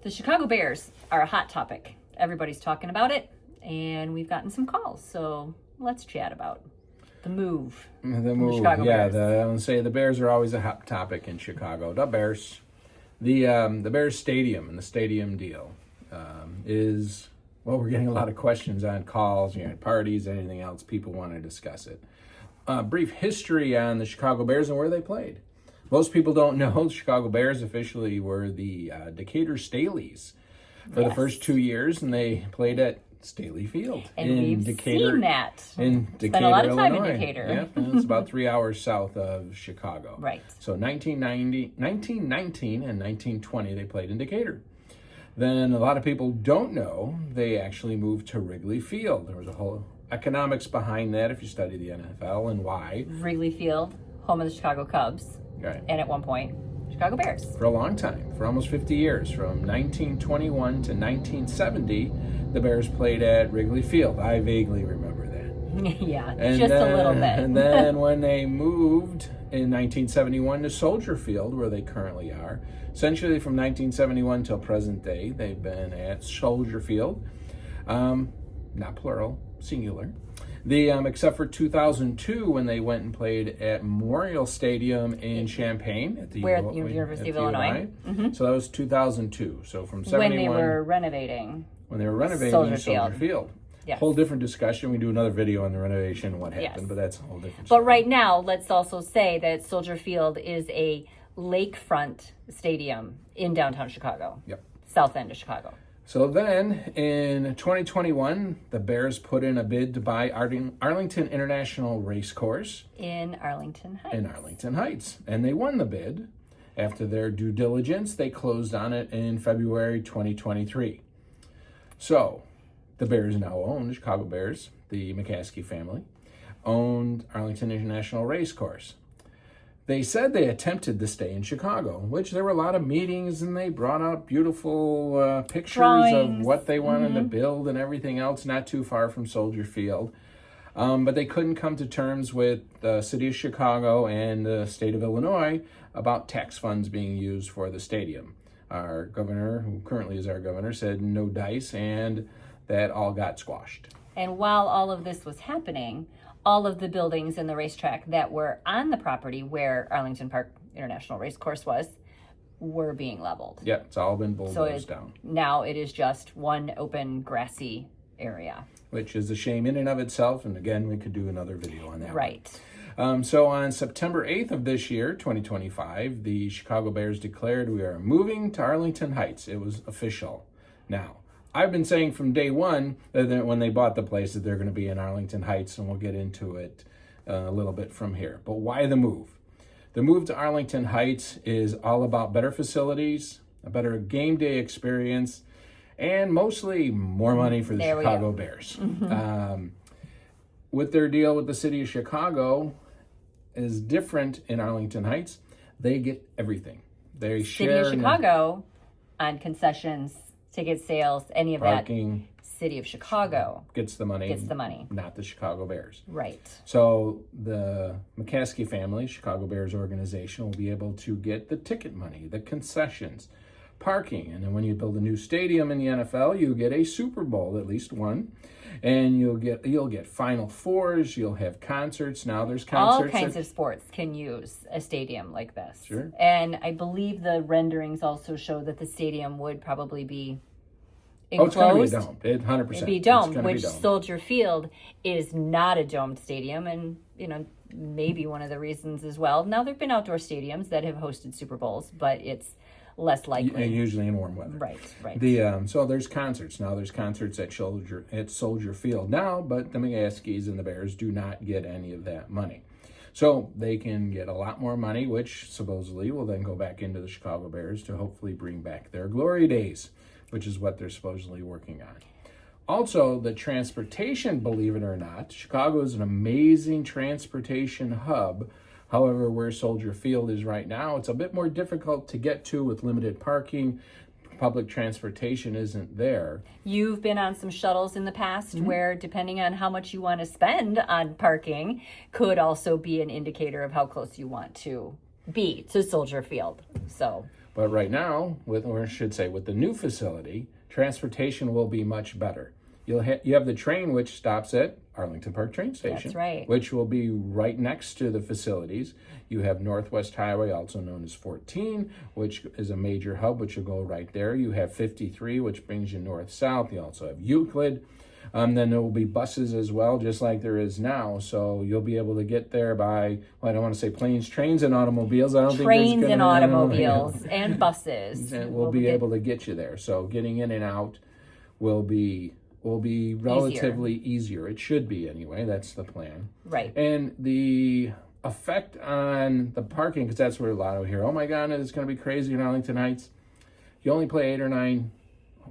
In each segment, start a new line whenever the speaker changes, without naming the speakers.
The Chicago Bears are a hot topic. Everybody's talking about it, and we've gotten some calls. So let's chat about the move.
The
Chicago Bears.
I would say the Bears are always a hot topic in Chicago. The Bears. The Bears Stadium and the stadium deal is, well, we're getting a lot of questions on calls, parties, anything else. People want to discuss it. Brief history on the Chicago Bears and where they played. Most people don't know the Chicago Bears officially were the Decatur Staleys for the first 2 years, and they played at Staley Field
And
in
we've
Decatur.
seen that.
In Decatur,
Spent a lot of time
Illinois.
in Decatur.
Yep, and it's about 3 hours south of Chicago.
Right.
So 1919 and 1920, they played in Decatur. Then a lot of people don't know they actually moved to Wrigley Field. There was a whole economics behind that if you study the NFL and why.
Wrigley Field, home of the Chicago Cubs.
Right.
And at one point, Chicago Bears.
For a long time, for almost 50 years, from 1921 to 1970, the Bears played at Wrigley Field. I vaguely remember that.
Yeah, just a little bit.
And then when they moved in 1971 to Soldier Field, where they currently are, essentially from 1971 till present day, they've been at Soldier Field. Not plural, singular. Except for 2002 when they went and played at Memorial Stadium in Champaign at the
University of Illinois. Mm-hmm.
So that was 2002. So from 71
when they were renovating
Soldier
Field.
Field.
Yes.
Whole different discussion. We do another video on the renovation and what happened,
Yes.
but that's a whole different
But
story.
right now, let's also say that Soldier Field is a lakefront stadium in downtown Chicago.
Yep.
South end of Chicago.
So then in 2021, the Bears put in a bid to buy Arlington International Racecourse
In Arlington Heights.
And they won the bid. After their due diligence, they closed on it in February 2023. So the Bears now own, the Chicago Bears, the McCaskey family, owned Arlington International Racecourse. They said they attempted to stay in Chicago, which there were a lot of meetings, and they brought up beautiful pictures
Drawings.
of what they wanted to build and everything else, not too far from Soldier Field. But they couldn't come to terms with the city of Chicago and the state of Illinois about tax funds being used for the stadium. Our governor, who currently is our governor, said no dice, and that all got squashed.
And while all of this was happening, all of the buildings and the racetrack that were on the property where Arlington Park International Racecourse was were being leveled.
Yeah, it's all been bulldozed down.
Now it is just one open grassy area.
Which is a shame in and of itself, and again, we could do another video on that.
Right.
So on September 8th of this year, 2025, the Chicago Bears declared we are moving to Arlington Heights. It was official. Now, I've been saying from day one that when they bought the place that they're going to be in Arlington Heights, and we'll get into it a little bit from here. But why the move? The move to Arlington Heights is all about better facilities, a better game day experience, and mostly more money for the Chicago Bears.
Mm-hmm.
With their deal with the city of Chicago is different in Arlington Heights. They get everything. They share
City of Chicago on concessions, ticket sales, any of
parking,
that. City of Chicago
gets the money. Not the Chicago Bears.
Right.
So the McCaskey family, Chicago Bears organization, will be able to get the ticket money, the concessions, parking. And then when you build a new stadium in the NFL, you get a Super Bowl, at least one. And you'll get Final Fours, you'll have concerts. Now there's concerts.
All kinds of sports can use a stadium like this.
Sure.
And I believe the renderings also show that the stadium would probably be enclosed.
Oh, it's going to be domed. 100%.
It'd be domed, which Soldier Field is not a domed stadium. And, maybe one of the reasons as well. Now, there have been outdoor stadiums that have hosted Super Bowls, but it's less likely.
And usually in warm weather.
Right.
So there's concerts. Now there's concerts at Soldier Field now, but the McCaskies and the Bears do not get any of that money. So they can get a lot more money, which supposedly will then go back into the Chicago Bears to hopefully bring back their glory days, which is what they're supposedly working on. Also, the transportation, believe it or not, Chicago is an amazing transportation hub. However, where Soldier Field is right now, it's a bit more difficult to get to with limited parking. Public transportation isn't there.
You've been on some shuttles in the past where, depending on how much you want to spend on parking, could also be an indicator of how close you want to be to Soldier Field. So
But right now, with the new facility, transportation will be much better. You have the train, which stops at Arlington Park train station.
That's right.
Which will be right next to the facilities. You have Northwest Highway, also known as 14, which is a major hub, which will go right there. You have 53, which brings you north-south. You also have Euclid. Then there will be buses as well, just like there is now. So you'll be able to get there by, well, I don't want to say planes, trains, and automobiles. I don't think
trains and automobiles and buses.
And we'll be able to get you there. So getting in and out will be relatively easier. It should be anyway. That's the plan.
Right.
And the effect on the parking, because that's where a lot of hear, oh my God, it's going to be crazy in Arlington Heights. You only play 8 or 9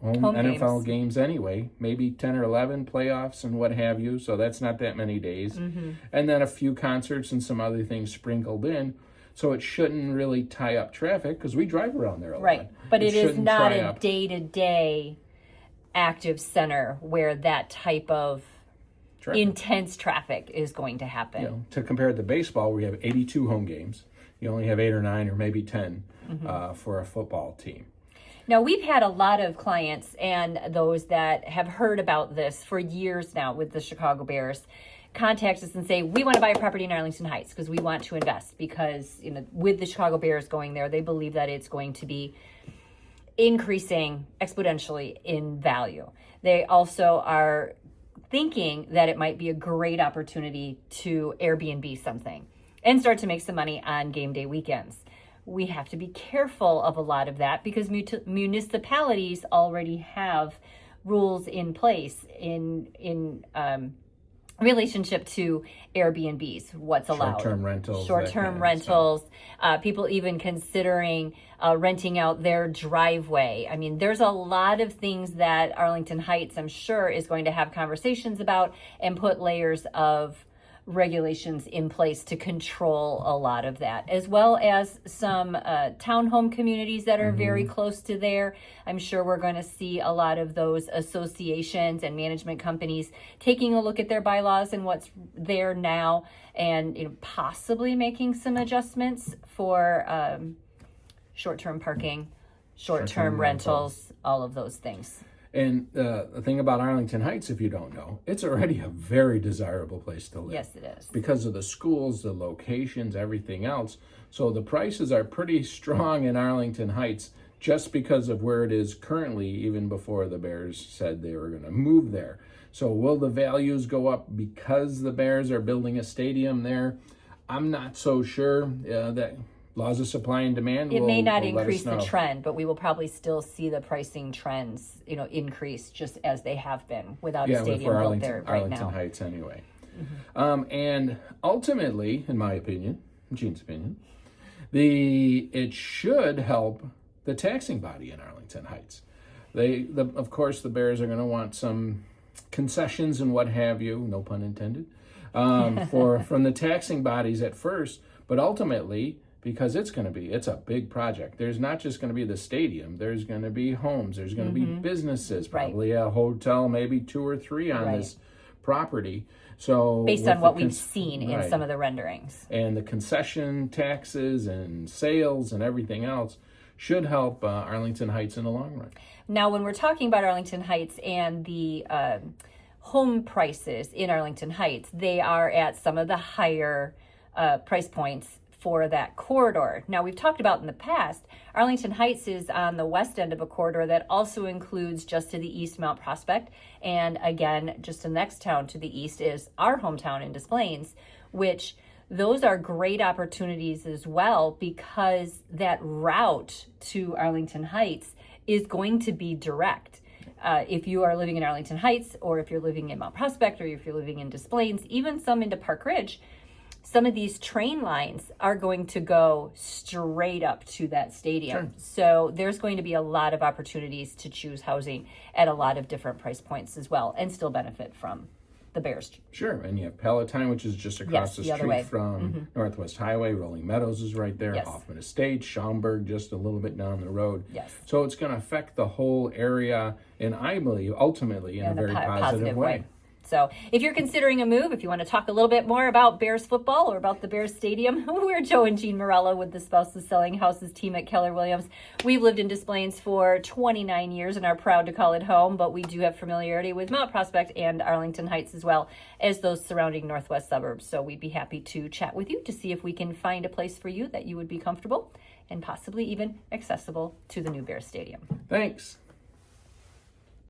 home NFL games anyway, maybe 10 or 11 playoffs and what have you. So that's not that many days.
Mm-hmm.
And then a few concerts and some other things sprinkled in. So it shouldn't really tie up traffic because we drive around there a lot.
Right. But it is not a day-to-day active center where that type of intense traffic is going to happen.
You know, to compare it to baseball, we have 82 home games. You only have 8 or 9 or maybe 10 for a football team.
Now, we've had a lot of clients and those that have heard about this for years now with the Chicago Bears contact us and say, we want to buy a property in Arlington Heights because we want to invest because, you know, with the Chicago Bears going there, they believe that it's going to be increasing exponentially in value. They also are thinking that it might be a great opportunity to Airbnb something and start to make some money on game day weekends. We have to be careful of a lot of that because municipalities already have rules in place in relationship to Airbnbs, what's allowed. Short-term rentals. People even considering renting out their driveway. I mean, there's a lot of things that Arlington Heights, I'm sure, is going to have conversations about and put layers of regulations in place to control a lot of that, as well as some townhome communities that are very close to there. I'm sure we're going to see a lot of those associations and management companies taking a look at their bylaws and what's there now, and possibly making some adjustments for short-term parking, short-term rentals, all of those things.
And the thing about Arlington Heights, if you don't know, it's already a very desirable place to live.
Yes, it is.
Because of the schools, the locations, everything else. So the prices are pretty strong in Arlington Heights just because of where it is currently, even before the Bears said they were going to move there. So will the values go up because the Bears are building a stadium there? I'm not so sure. That laws of supply and demand.
It may not increase the trend, but we will probably still see the pricing trends, increase just as they have been without a stadium built there right now.
Arlington Heights, anyway. And ultimately, in my opinion, Gene's opinion, it should help the taxing body in Arlington Heights. Of course, the Bears are going to want some concessions and what have you, no pun intended, from the taxing bodies at first, but ultimately, because it's a big project. There's not just going to be the stadium. There's going to be homes. There's going to be businesses, probably a hotel, maybe 2 or 3 on this property. So
based on what we've seen in some of the renderings.
And the concession taxes and sales and everything else should help Arlington Heights in the long run.
Now, when we're talking about Arlington Heights and the home prices in Arlington Heights, they are at some of the higher price points for that corridor. Now, we've talked about in the past, Arlington Heights is on the west end of a corridor that also includes just to the east Mount Prospect. And again, just the next town to the east is our hometown in Des Plaines, which those are great opportunities as well because that route to Arlington Heights is going to be direct. If you are living in Arlington Heights, or if you're living in Mount Prospect, or if you're living in Des Plaines, even some into Park Ridge, some of these train lines are going to go straight up to that stadium. Sure. So there's going to be a lot of opportunities to choose housing at a lot of different price points as well and still benefit from the Bears.
Sure, and you have Palatine, which is just across the street from Northwest Highway. Rolling Meadows is right there. Yes. Hoffman Estates, Schaumburg, just a little bit down the road.
Yes.
So it's going to affect the whole area, and I believe ultimately in a very positive way.
So if you're considering a move, if you want to talk a little bit more about Bears football or about the Bears Stadium, we're Joe and Jean Morello with the Spouses Selling Houses team at Keller Williams. We've lived in Des Plaines for 29 years and are proud to call it home, but we do have familiarity with Mount Prospect and Arlington Heights as well as those surrounding northwest suburbs. So we'd be happy to chat with you to see if we can find a place for you that you would be comfortable and possibly even accessible to the new Bears Stadium.
Thanks.